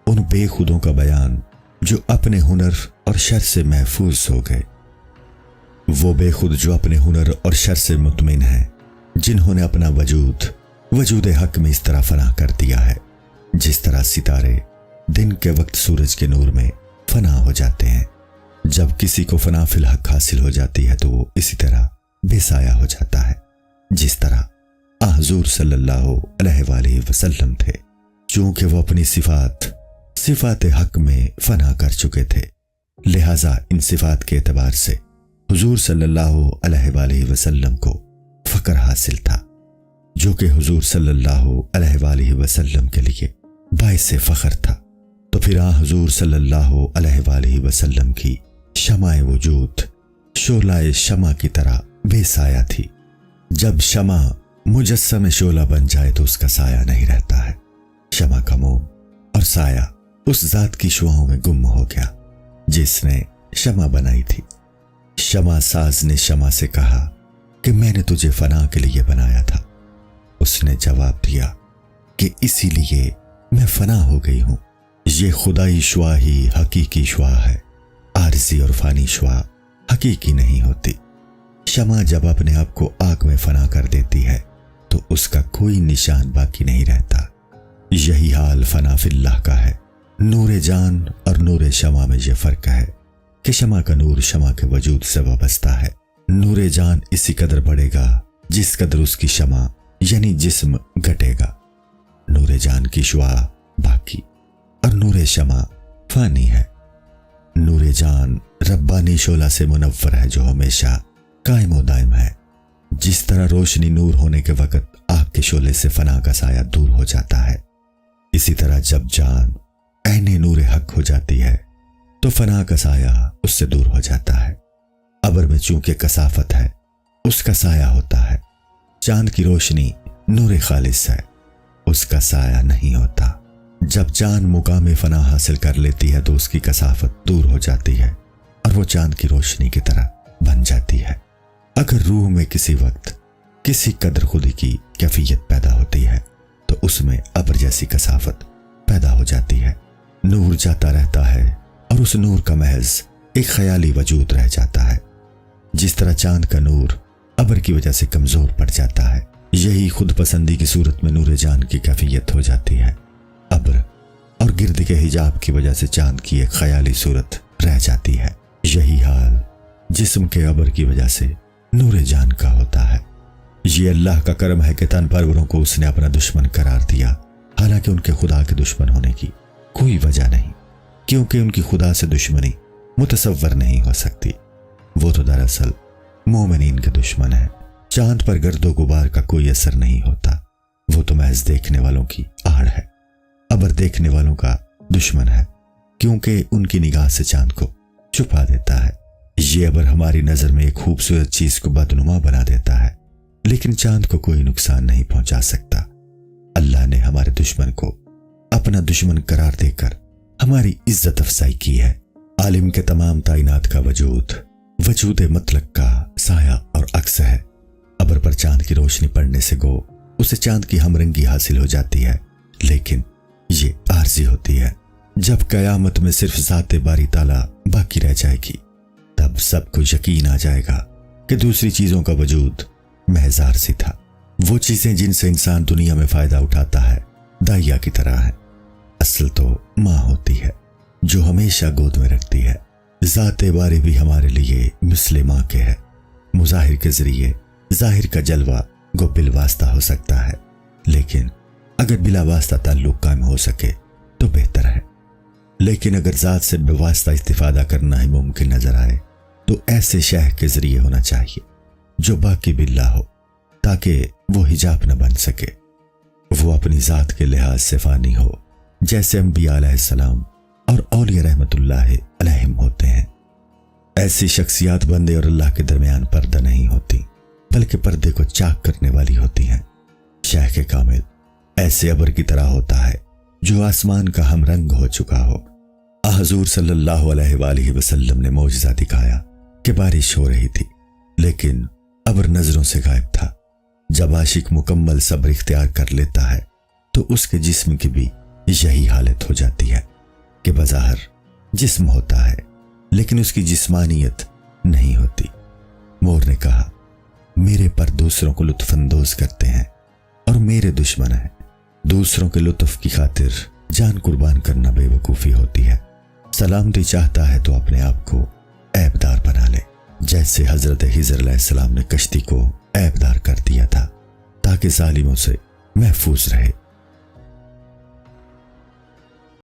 ان بے خودوں کا بیان جو اپنے ہنر اور شر سے محفوظ ہو گئے۔ وہ بے خود جو اپنے ہنر اور شر سے مطمئن ہیں، جنہوں نے اپنا وجود حق میں اس طرح فنا کر دیا ہے جس طرح ستارے دن کے وقت سورج کے نور میں فنا ہو جاتے ہیں۔ جب کسی کو فنا فی الحق حاصل ہو جاتی ہے تو وہ اسی طرح بے سایہ ہو جاتا ہے جس طرح حضور صلی اللہ علیہ وآلہ وسلم تھے، چونکہ وہ اپنی صفات حق میں فنا کر چکے تھے، لہٰذا ان صفات کے اعتبار سے حضور صلی اللہ علیہ وآلہ وسلم کو فقر حاصل تھا، جو کہ حضور صلی اللہ علیہ وآلہ وسلم کے لیے باعث فخر تھا۔ تو پھر حضور صلی اللہ علیہ وآلہ وسلم کی شمع وجود شعلہ شمع کی طرح بے سایہ تھی۔ جب شمع مجسم شعلہ بن جائے تو اس کا سایہ نہیں رہتا ہے۔ شمع کا موم اور سایہ اس ذات کی شعاؤں میں گم ہو گیا جس نے شمع بنائی تھی۔ شمع ساز نے شمع سے کہا کہ میں نے تجھے فنا کے لیے بنایا تھا۔ اس نے جواب دیا کہ اسی لیے میں فنا ہو گئی ہوں۔ یہ خدائی شعا ہی حقیقی شعا ہے، عارضی اور فانی شعا حقیقی نہیں ہوتی۔ شمع جب اپنے آپ کو آگ میں فنا کر دیتی ہے تو اس کا کوئی نشان باقی نہیں رہتا۔ یہی حال فنا فی اللہ کا ہے۔ نور جان اور نور شمع میں یہ فرق ہے کہ شمع کا نور شمع کے وجود سے وابستہ ہے۔ نور جان اسی قدر بڑھے گا جس قدر اس کی شمع یعنی جسم گھٹے گا۔ نور جان کی شعا باقی اور نور شمع فانی ہے۔ نور جان ربانی شعلہ سے منور ہے جو ہمیشہ قائم و دائم ہے۔ جس طرح روشنی نور ہونے کے وقت آگ کے شعلے سے فنا کا سایہ دور ہو جاتا ہے، اسی طرح جب جان عین نور حق ہو جاتی ہے تو فنا کا سایہ اس سے دور ہو جاتا ہے۔ ابر میں چونکہ کثافت ہے، اس کا سایہ ہوتا ہے۔ چاند کی روشنی نور خالص ہے، اس کا سایہ نہیں ہوتا۔ جب چاند مقام فنا حاصل کر لیتی ہے تو اس کی کثافت دور ہو جاتی ہے اور وہ چاند کی روشنی کی طرح بن جاتی ہے۔ اگر روح میں کسی وقت کسی قدر خودی کی کیفیت پیدا ہوتی ہے تو اس میں ابر جیسی کثافت پیدا ہو جاتی ہے۔ نور جاتا رہتا ہے اور اس نور کا محض ایک خیالی وجود رہ جاتا ہے۔ جس طرح چاند کا نور ابر کی وجہ سے کمزور پڑ جاتا ہے، یہی خود پسندی کی صورت میں نور جان کی کیفیت ہو جاتی ہے۔ ابر اور گرد کے حجاب کی وجہ سے چاند کی ایک خیالی صورت رہ جاتی ہے۔ یہی حال جسم کے ابر کی وجہ سے نور جان کا ہوتا ہے۔ یہ اللہ کا کرم ہے کہ تن پروروں کو اس نے اپنا دشمن قرار دیا، حالانکہ ان کے خدا کے دشمن ہونے کی کوئی وجہ نہیں، کیونکہ ان کی خدا سے دشمنی متصور نہیں ہو سکتی۔ وہ تو دراصل مومنین کے دشمن ہیں۔ چاند پر گرد و غبار کا کوئی اثر نہیں ہوتا، وہ تو محض دیکھنے والوں کی آڑ ہے۔ ابر دیکھنے والوں کا دشمن ہے کیونکہ ان کی نگاہ سے چاند کو چھپا دیتا ہے۔ یہ ابر ہماری نظر میں ایک خوبصورت چیز کو بدنما بنا دیتا ہے، لیکن چاند کو کوئی نقصان نہیں پہنچا سکتا۔ اللہ نے ہمارے دشمن کو اپنا دشمن قرار دے کر ہماری عزت افزائی کی ہے۔ عالم کے تمام تعینات کا وجود مطلق کا سایہ اور عکس ہے۔ ابر پر چاند کی روشنی پڑنے سے گو اسے چاند کی ہمرنگی حاصل ہو جاتی ہے، لیکن یہ عارضی ہوتی ہے۔ جب قیامت میں صرف ذات باری تعالیٰ باقی رہ جائے گی تب سب کو یقین آ جائے گا کہ دوسری چیزوں کا وجود محض عارضی تھا۔ وہ چیزیں جن سے انسان دنیا میں فائدہ اٹھاتا ہے دائیا کی طرح ہیں، اصل تو ماں ہوتی ہے جو ہمیشہ گود میں رکھتی ہے۔ ذات باری بھی ہمارے لیے مثل ماں کے ہے۔ مظاہر کے ذریعے ظاہر کا جلوہ گو بالواسطہ ہو سکتا ہے، لیکن اگر بلا واسطہ تعلق قائم ہو سکے تو بہتر ہے۔ لیکن اگر ذات سے بے واسطہ استفادہ کرنا ہی ممکن نظر آئے تو ایسے شیخ کے ذریعے ہونا چاہیے جو باقی باللہ ہو، تاکہ وہ حجاب نہ بن سکے۔ وہ اپنی ذات کے لحاظ سے فانی ہو، جیسے انبیاء علیہ السلام اور اولیاء رحمت اللہ علیہم ہوتے ہیں۔ ایسی شخصیات بندے اور اللہ کے درمیان پردہ نہیں ہوتی، بلکہ پردے کو چاک کرنے والی ہوتی ہیں۔ شیخ کامل ایسے ابر کی طرح ہوتا ہے جو آسمان کا ہم رنگ ہو چکا ہو۔ حضور صلی اللہ علیہ وآلہ وسلم نے معجزہ دکھایا کہ بارش ہو رہی تھی، لیکن ابر نظروں سے غائب تھا۔ جب عاشق مکمل صبر اختیار کر لیتا ہے تو اس کے جسم کی بھی یہی حالت ہو جاتی ہے۔ کہ بظاہر جسم ہوتا ہے لیکن اس کی جسمانیت نہیں ہوتی۔ مور نے کہا، میرے پر دوسروں کو لطف اندوز کرتے ہیں اور میرے دشمن ہیں۔ دوسروں کے لطف کی خاطر جان قربان کرنا بے وقوفی ہوتی ہے۔ سلامتی چاہتا ہے تو اپنے آپ کو عیبدار بنا لے، جیسے حضرت خضر علیہ السلام نے کشتی کو عیبدار کر دیا تھا تاکہ ظالموں سے محفوظ رہے۔